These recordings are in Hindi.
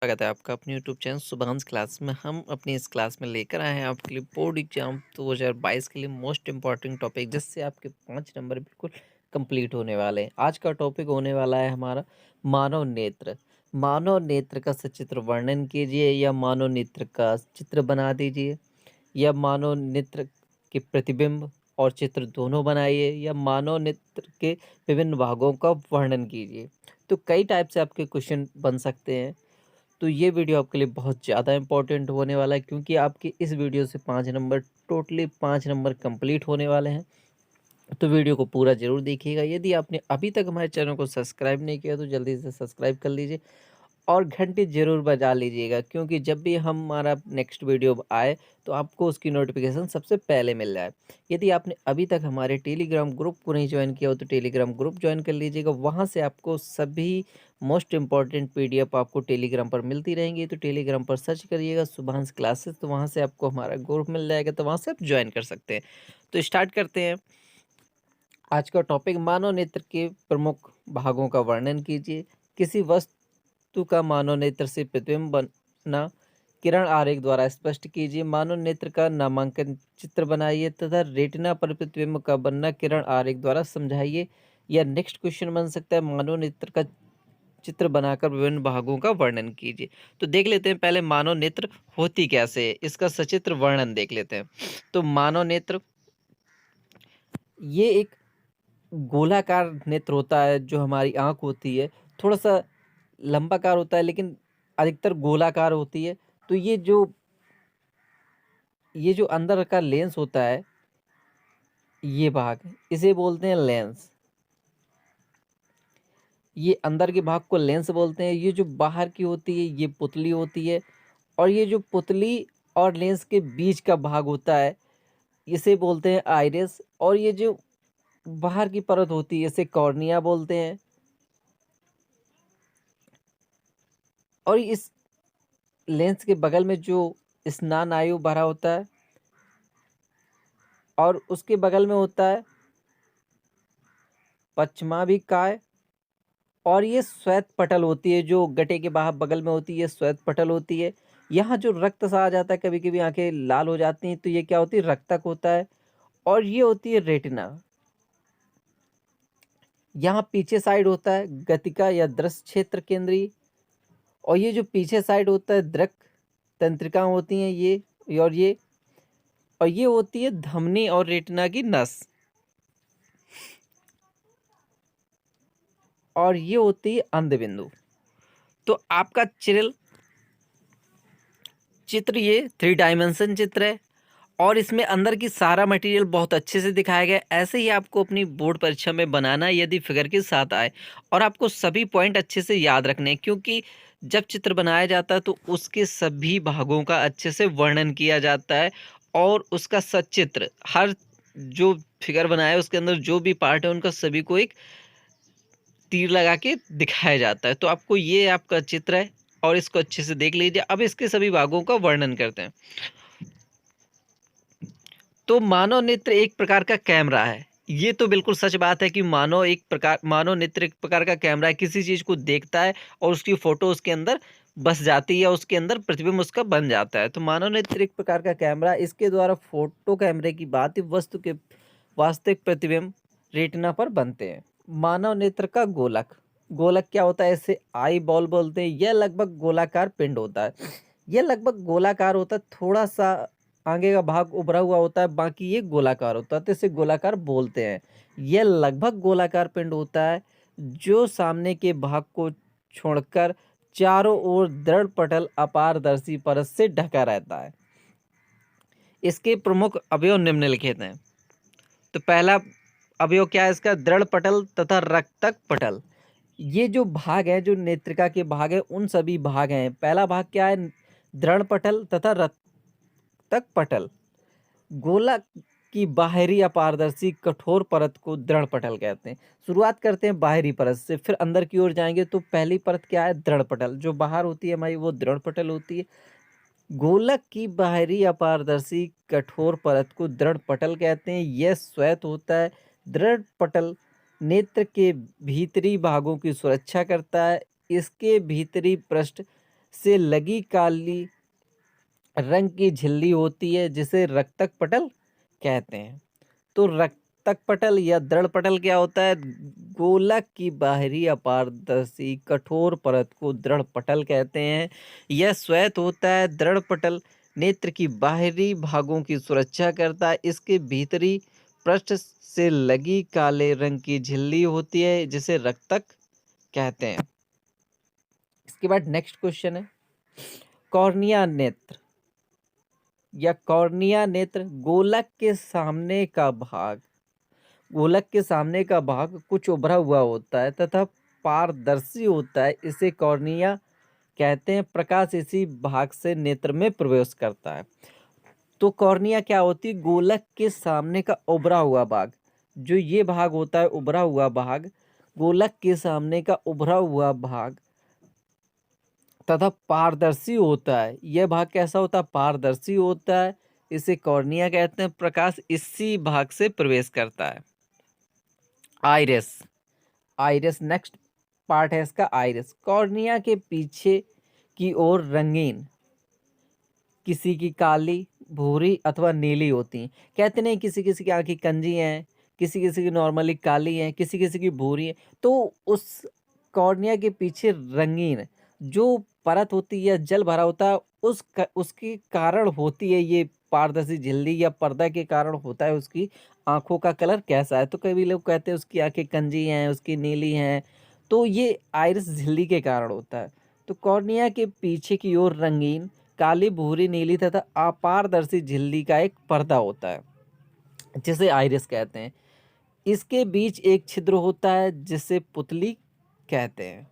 स्वागत है आपका अपने यूट्यूब चैनल शुभांश क्लास में। हम अपनी इस क्लास में लेकर आए हैं आपके लिए बोर्ड एग्जाम 2022 के लिए मोस्ट इम्पॉर्टेंट टॉपिक, जिससे आपके 5 नंबर बिल्कुल कंप्लीट होने वाले हैं। आज का टॉपिक होने वाला है हमारा मानव नेत्र। मानव नेत्र का सचित्र वर्णन कीजिए, या मानव नेत्र का चित्र बना दीजिए, या मानव नेत्र के प्रतिबिंब और चित्र दोनों बनाइए, या मानव नेत्र के विभिन्न भागों का वर्णन कीजिए। तो कई टाइप से आपके क्वेश्चन बन सकते हैं। तो ये वीडियो आपके लिए बहुत ज़्यादा इंपॉर्टेंट होने वाला है, क्योंकि आपके इस वीडियो से 5 नंबर, टोटली 5 नंबर कंप्लीट होने वाले हैं। तो वीडियो को पूरा ज़रूर देखिएगा। यदि आपने अभी तक हमारे चैनल को सब्सक्राइब नहीं किया तो जल्दी से सब्सक्राइब कर लीजिए और घंटी ज़रूर बजा लीजिएगा, क्योंकि जब भी हमारा नेक्स्ट वीडियो आए तो आपको उसकी नोटिफिकेशन सबसे पहले मिल जाए। यदि आपने अभी तक हमारे टेलीग्राम ग्रुप को नहीं ज्वाइन किया हो तो टेलीग्राम ग्रुप ज्वाइन कर लीजिएगा। वहाँ से आपको सभी मोस्ट इम्पॉर्टेंट पीडीएफ आपको टेलीग्राम पर मिलती रहेंगी। तो टेलीग्राम पर सर्च करिएगा शुभांश क्लासेस, तो वहाँ से आपको हमारा ग्रुप मिल जाएगा, तो वहाँ से आप ज्वाइन कर सकते हैं। तो स्टार्ट करते हैं। आज का टॉपिक मानव नेत्र के प्रमुख भागों का वर्णन कीजिए। किसी वस्तु का मानव नेत्र से प्रतिबिंब बनना किरण आरेख द्वारा स्पष्ट कीजिए। मानव नेत्र का नामांकन चित्र बनाइए तथा रेटिना पर प्रतिबिंब का बनना किरण आरेख द्वारा समझाइए। या नेक्स्ट क्वेश्चन बन सकता है, मानव नेत्र का चित्र बनाकर विभिन्न भागों का वर्णन कीजिए। तो देख लेते हैं पहले मानव नेत्र होती कैसे है, इसका सचित्र वर्णन देख लेते हैं। तो मानव नेत्र ये एक गोलाकार नेत्र होता है। जो हमारी आँख होती है थोड़ा सा लंबाकार होता है, लेकिन अधिकतर गोलाकार होती है। तो ये जो अंदर का लेंस होता है, ये भाग इसे बोलते हैं लेंस। ये अंदर के भाग को लेंस बोलते हैं। ये जो बाहर की होती है ये पुतली होती है, और ये जो पुतली और लेंस के बीच का भाग होता है इसे बोलते हैं आइरिस। और ये जो बाहर की परत होती है इसे कॉर्निया बोलते हैं। और इस लेंस के बगल में जो स्नायु भरा होता है, और उसके बगल में होता है पश्चमाभिकाय। और ये श्वेत पटल होती है, जो गटे के बाहर बगल में होती है, ये श्वेत पटल होती है। यहाँ जो रक्त सा आ जाता है, कभी कभी आंखें लाल हो जाती हैं, तो ये क्या होती है, रक्तक होता है। और ये होती है रेटिना। यहाँ पीछे साइड होता है गतिका या दृश्य क्षेत्र केंद्रीय। और ये जो पीछे साइड होता है दृक तंत्रिका होती हैं ये। और ये होती है धमनी और रेटिना की नस। और ये होती है अंध बिंदु। तो आपका चित्र ये 3 डायमेंशन चित्र है, और इसमें अंदर की सारा मटेरियल बहुत अच्छे से दिखाया गया है। ऐसे ही आपको अपनी बोर्ड परीक्षा में बनाना है, यदि फिगर के साथ आए। और आपको सभी पॉइंट अच्छे से याद रखने हैं, क्योंकि जब चित्र बनाया जाता है तो उसके सभी भागों का अच्छे से वर्णन किया जाता है। और उसका सचित्र, हर जो फिगर बनाया है उसके अंदर जो भी पार्ट है उनका सभी को एक तीर लगा के दिखाया जाता है। तो आपको ये आपका चित्र है, और इसको अच्छे से देख लीजिए। अब इसके सभी भागों का वर्णन करते हैं। तो मानव नेत्र एक प्रकार का कैमरा है। ये तो बिल्कुल सच बात है कि मानव नेत्र एक प्रकार का कैमरा है। किसी चीज को देखता है और उसकी फोटो उसके अंदर बस जाती है, उसके अंदर प्रतिबिंब उसका बन जाता है। तो मानव नेत्र एक प्रकार का कैमरा है। इसके द्वारा फोटो कैमरे की बात वस्तु के वास्तविक प्रतिबिंब रेटिना पर बनते हैं। मानव नेत्र का गोलक, गोलक क्या होता है, इसे आई बॉल बोलते हैं। यह लगभग गोलाकार पिंड होता है। यह लगभग गोलाकार होता है, थोड़ा सा आगे का भाग उभरा हुआ होता है, बाकी ये गोलाकार होता है, तो इसे गोलाकार बोलते हैं। यह लगभग गोलाकार पिंड होता है, जो सामने के भाग को छोड़कर चारों ओर दृढ़ पटल अपारदर्शी परत से ढका रहता है। इसके प्रमुख अवयव निम्नलिखित हैं। तो पहला अवयव क्या है इसका, दृढ़ पटल तथा रक्तक पटल। ये जो भाग है, जो नेत्रिका के भाग है, उन सभी भाग हैं। पहला भाग क्या है, दृढ़ पटल तथा रक्तक पटल। गोला की बाहरी अपारदर्शी कठोर परत को दृढ़ पटल कहते हैं। शुरुआत करते हैं बाहरी परत से, फिर अंदर की ओर जाएंगे। तो पहली परत क्या है, दृढ़ पटल। जो बाहर होती है हमारी वो दृढ़ पटल होती है। गोलक की बाहरी अपारदर्शी कठोर परत को दृढ़ पटल कहते हैं। यह श्वेत होता है। दृढ़ पटल नेत्र के भीतरी भागों की सुरक्षा करता है। इसके भीतरी पृष्ठ से लगी काली रंग की झिल्ली होती है जिसे रक्तक पटल कहते हैं। तो रक्तक पटल या दृढ़ पटल क्या होता है? गोलक की बाहरी अपारदर्शी कठोर परत को दृढ़ पटल कहते हैं। यह श्वेत होता है। दृढ़ पटल नेत्र की बाहरी भागों की सुरक्षा करता है। इसके भीतरी पृष्ठ से लगी काले रंग की झिल्ली होती है जिसे रक्तक कहते हैं। इसके बाद नेक्स्ट क्वेश्चन है, कॉर्निया नेत्र या कॉर्निया नेत्र गोलक के सामने का भाग कुछ उभरा हुआ होता है तथा पारदर्शी होता है। इसे कॉर्निया कहते हैं। प्रकाश इसी भाग से नेत्र में प्रवेश करता है। तो कॉर्निया क्या होती है? गोलक के सामने का उभरा हुआ भाग, जो ये भाग होता है उभरा हुआ भाग, गोलक के सामने का उभरा हुआ भाग तथा पारदर्शी होता है। यह भाग कैसा होता है? पारदर्शी होता है। इसे कॉर्निया कहते हैं। प्रकाश इसी भाग से प्रवेश करता है। आइरिस, आइरिस नेक्स्ट पार्ट है इसका। आइरिस कॉर्निया के पीछे की ओर रंगीन, किसी की काली, भूरी अथवा नीली होती हैं। कहते नहीं किसी किसी की आंखें कंजी हैं, किसी किसी की नॉर्मली काली हैं, किसी किसी की भूरी है। तो उस कॉर्निया के पीछे रंगीन जो परत होती है, जल भरा होता है, उसके कारण होती है ये पारदर्शी झिल्ली, या पर्दा के कारण होता है उसकी आंखों का कलर कैसा है। तो कई लोग कहते हैं उसकी आंखें कंजी हैं, उसकी नीली हैं, तो ये आइरिस झिल्ली के कारण होता है। तो कॉर्निया के पीछे की ओर रंगीन काली, भूरी, नीली तथा अपारदर्शी झिल्ली का एक पर्दा होता है जिसे आइरिस कहते हैं। इसके बीच एक छिद्र होता है जिसे पुतली कहते हैं।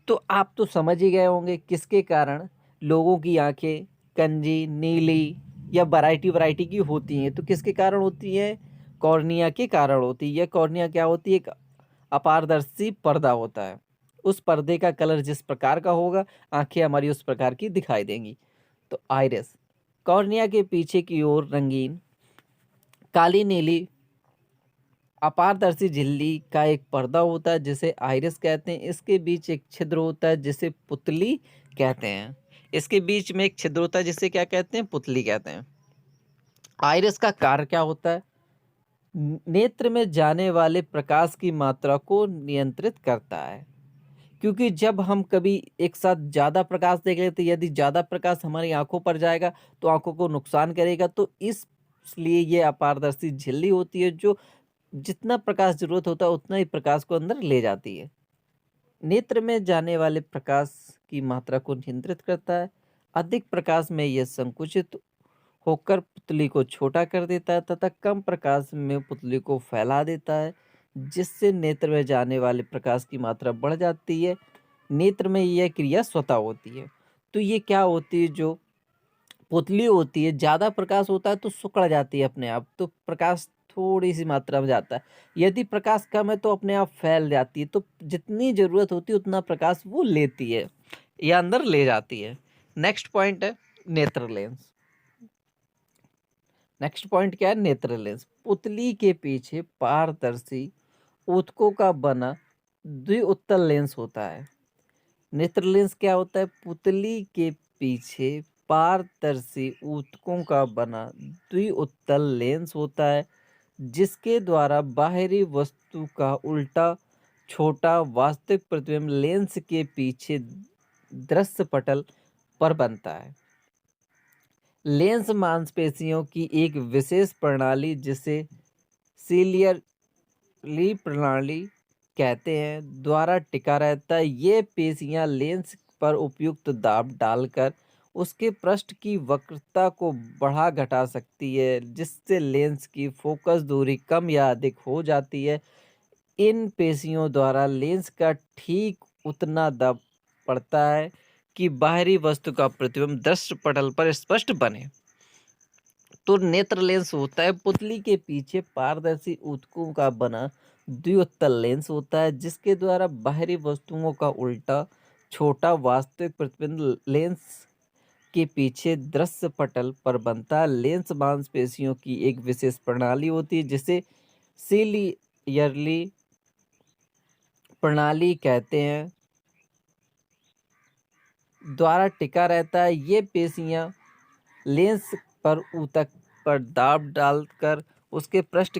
तो आप तो समझ ही गए होंगे किसके कारण लोगों की आंखें कंजी, नीली या वैरायटी की होती हैं। तो किसके कारण होती है? कॉर्निया के कारण होती है। यह कॉर्निया क्या होती है? एक अपारदर्शी पर्दा होता है। उस पर्दे का कलर जिस प्रकार का होगा, आंखें हमारी उस प्रकार की दिखाई देंगी। तो आइरिस कॉर्निया के पीछे की ओर रंगीन काली, नीली अपारदर्शी झिल्ली का एक पर्दा होता है जिसे आइरिस कहते हैं। इसके बीच एक छिद्र होता है जिसे पुतली कहते हैं। इसके बीच में एक छिद्र होता है जिसे क्या कहते हैं? पुतली कहते हैं। आइरिस का कार्य क्या होता है? नेत्र में जाने वाले प्रकाश की मात्रा को नियंत्रित करता है। क्योंकि जब हम कभी एक साथ ज़्यादा प्रकाश देख लेते, यदि ज़्यादा प्रकाश हमारी आंखों पर जाएगा तो आंखों को नुकसान करेगा। तो इसलिए ये अपारदर्शी झिल्ली होती है जो जितना प्रकाश जरूरत होता है उतना ही प्रकाश को अंदर ले जाती है। नेत्र में जाने वाले प्रकाश की मात्रा को नियंत्रित करता है। अधिक प्रकाश में यह संकुचित होकर पुतली को छोटा कर देता है तथा कम प्रकाश में पुतली को फैला देता है, जिससे नेत्र में जाने वाले प्रकाश की मात्रा बढ़ जाती है। नेत्र में यह क्रिया स्वतः होती है। तो ये क्या होती है? जो पुतली होती है, ज़्यादा प्रकाश होता है तो सिकुड़ जाती है अपने आप, तो प्रकाश थोड़ी सी मात्रा में जाता है। यदि प्रकाश कम है तो अपने आप फैल जाती है। तो जितनी ज़रूरत होती है उतना प्रकाश वो लेती है या अंदर ले जाती है। नेक्स्ट पॉइंट है नेत्र लेंस। नेक्स्ट पॉइंट क्या है? नेत्र लेंस पुतली के पीछे पारदर्शी ऊतकों का बना द्विउत्तल लेंस होता है। नेत्र लेंस क्या होता है? पुतली के पीछे पारदर्शी ऊतकों का बना द्विउत्तल लेंस होता है जिसके द्वारा बाहरी वस्तु का उल्टा छोटा वास्तविक प्रतिबिंब लेंस के पीछे दृश्य पटल पर बनता है। लेंस मांसपेशियों की एक विशेष प्रणाली जिसे सीलियरी प्रणाली कहते हैं द्वारा टिका रहता है। ये पेशियां लेंस पर उपयुक्त दाब डालकर उसके पृष्ठ की वक्रता को बढ़ा घटा सकती है, जिससे लेंस की फोकस दूरी कम या अधिक हो जाती है। इन पेशियों द्वारा लेंस का ठीक उतना दब पड़ता है कि बाहरी वस्तु का प्रतिबिंब दृश्य पटल पर स्पष्ट बने। तो नेत्र लेंस होता है पुतली के पीछे पारदर्शी ऊतकों का बना द्विउत्तल लेंस होता है जिसके द्वारा बाहरी वस्तुओं का उल्टा छोटा वास्तविक प्रतिबिंब लेंस के पीछे दृश्य पटल पर बनता है। लेंस मांसपेशियों की एक विशेष प्रणाली होती है जिसे सीलियरली प्रणाली कहते हैं द्वारा टिका रहता है। ये पेशियां लेंस पर ऊतक पर दाब डालकर उसके पृष्ठ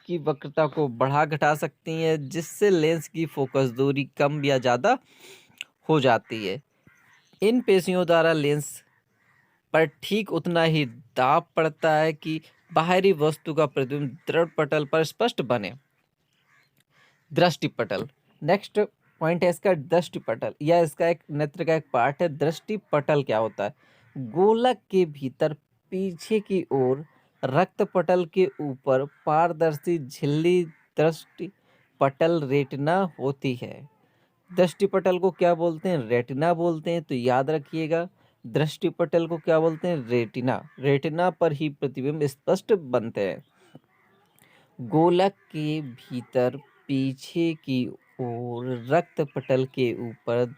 की वक्रता को बढ़ा घटा सकती हैं, जिससे लेंस की फोकस दूरी कम या ज़्यादा हो जाती है। इन पेशियों द्वारा लेंस पर ठीक उतना ही दाब पड़ता है कि बाहरी वस्तु का प्रतिबिंब दृढ़ पटल पर स्पष्ट बने। दृष्टिपटल नेक्स्ट पॉइंट है इसका दृष्टिपटल, या इसका एक नेत्र का एक पार्ट है। दृष्टिपटल क्या होता है? गोलक के भीतर पीछे की ओर रक्तपटल के ऊपर पारदर्शी झिल्ली दृष्टिपटल रेटिना होती है। दृष्टिपटल को क्या बोलते हैं? रेटिना बोलते हैं। तो याद रखिएगा, दृष्टिपटल को क्या बोलते हैं? रेटिना। रेटिना पर ही प्रतिबिंब स्पष्ट बनते हैं। गोलक के भीतर पीछे की ओर रक्तपटल के ऊपर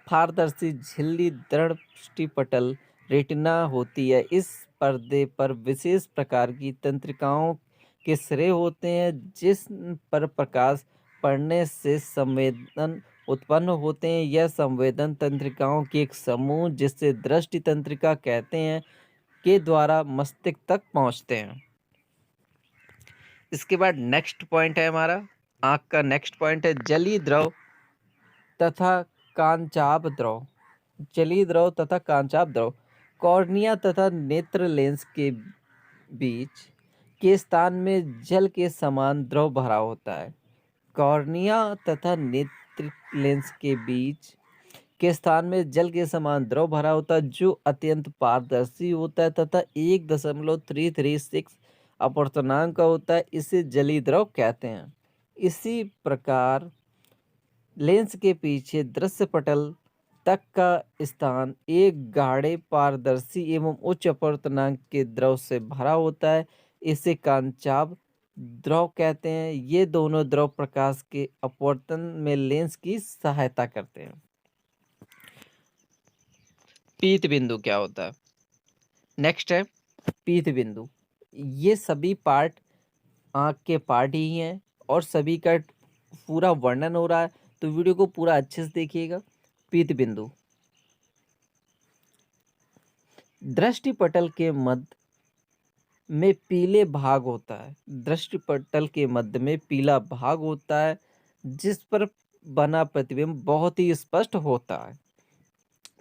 पारदर्शी झिल्ली दृष्टिपटल रेटिना होती है। इस पर्दे पर विशेष प्रकार की तंत्रिकाओं के सिरे होते हैं, जिस पर प्रकाश पड़ने से संवेदन उत्पन्न होते हैं। यह संवेदन तंत्रिकाओं के एक समूह, जिसे दृष्टि तंत्रिका कहते हैं, के द्वारा मस्तिष्क तक पहुंचते हैं। इसके बाद नेक्स्ट पॉइंट है हमारा आँख का नेक्स्ट पॉइंट है जलीय द्रव तथा कांचाभ द्रव। जलीय द्रव तथा कांचाभ द्रव कॉर्निया तथा नेत्र लेंस के बीच के स्थान में जल के समान द्रव भरा होता है। कॉर्निया तथा नेत्र लेंस के बीच के स्थान में जल के समान द्रव भरा होता है, जो अत्यंत पारदर्शी होता है तथा 1.336 अपवर्तनांक का होता है। इसे जलीय द्रव कहते हैं। इसी प्रकार लेंस के पीछे दृश्य पटल तक का स्थान एक गाढ़े पारदर्शी एवं उच्च अपवर्तनांक के द्रव से भरा होता है। इसे कांचाभ द्रव कहते हैं। ये दोनों द्रव प्रकाश के अपवर्तन में लेंस की सहायता करते हैं। पीत बिंदु क्या होता है? नेक्स्ट है पीत बिंदु। ये सभी पार्ट आँख के पार्ट ही हैं और सभी का पूरा वर्णन हो रहा है, तो वीडियो को पूरा अच्छे से देखिएगा। पीत बिंदु दृष्टिपटल के मध्य में पीले भाग होता है। दृष्टिपटल के मध्य में पीला भाग होता है, जिस पर बना प्रतिबिंब बहुत ही स्पष्ट होता है।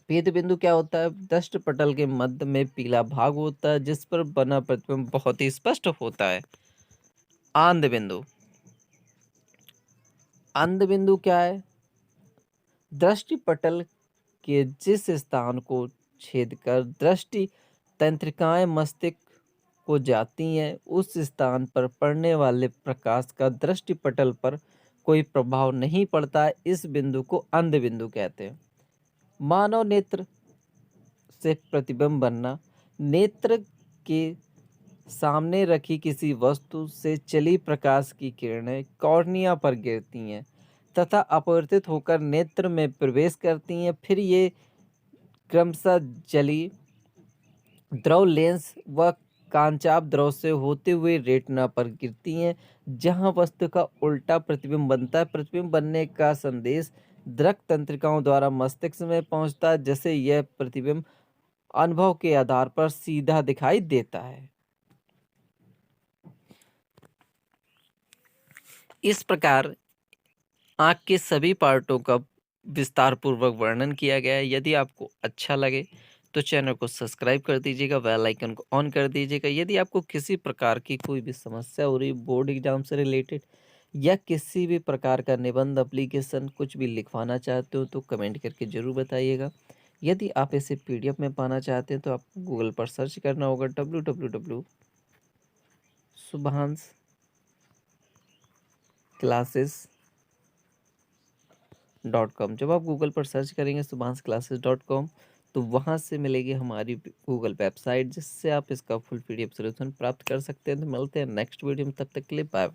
पीत बिंदु क्या होता है? दृष्टिपटल के मध्य में पीला भाग होता है, जिस पर बना प्रतिबिंब बहुत ही स्पष्ट होता है। आंध बिंदु। अंध बिंदु क्या है? दृष्टिपटल के जिस स्थान को छेदकर दृष्टि तंत्रिकाएं मस्तिष्क को जाती हैं, उस स्थान पर पड़ने वाले प्रकाश का दृष्टिपटल पर कोई प्रभाव नहीं पड़ता है। इस बिंदु को अंध बिंदु कहते हैं। मानव नेत्र से प्रतिबिंब बनना। नेत्र के सामने रखी किसी वस्तु से चली प्रकाश की किरणें कॉर्निया पर गिरती हैं तथा अपवर्तित होकर नेत्र में प्रवेश करती हैं। फिर ये क्रमशः जलीय द्रव लेंस व कांचाभ द्रव से होते हुए रेटिना पर गिरती हैं, जहां वस्तु का उल्टा प्रतिबिंब बनता है। प्रतिबिंब बनने का संदेश दृक् तंत्रिकाओं द्वारा मस्तिष्क में पहुंचता है, जैसे यह प्रतिबिंब अनुभव के आधार पर सीधा दिखाई देता है। इस प्रकार आँख के सभी पार्टों का विस्तार पूर्वक वर्णन किया गया है। यदि आपको अच्छा लगे तो चैनल को सब्सक्राइब कर दीजिएगा, बेल आइकन को ऑन कर दीजिएगा। यदि आपको किसी प्रकार की कोई भी समस्या हो रही बोर्ड एग्जाम से रिलेटेड या किसी भी प्रकार का निबंध एप्लीकेशन कुछ भी लिखवाना चाहते हो तो कमेंट करके ज़रूर बताइएगा। यदि आप इसे PDF में पाना चाहते हैं तो आपको गूगल पर सर्च करना होगा www.subhansclasses.com। जब आप गूगल पर सर्च करेंगे subhansclasses.com तो वहाँ से मिलेगी हमारी गूगल वेबसाइट, जिससे आप इसका फुल PDF सॉल्यूशन प्राप्त कर सकते हैं। तो मिलते हैं नेक्स्ट वीडियो में, तब तक के लिए बाय।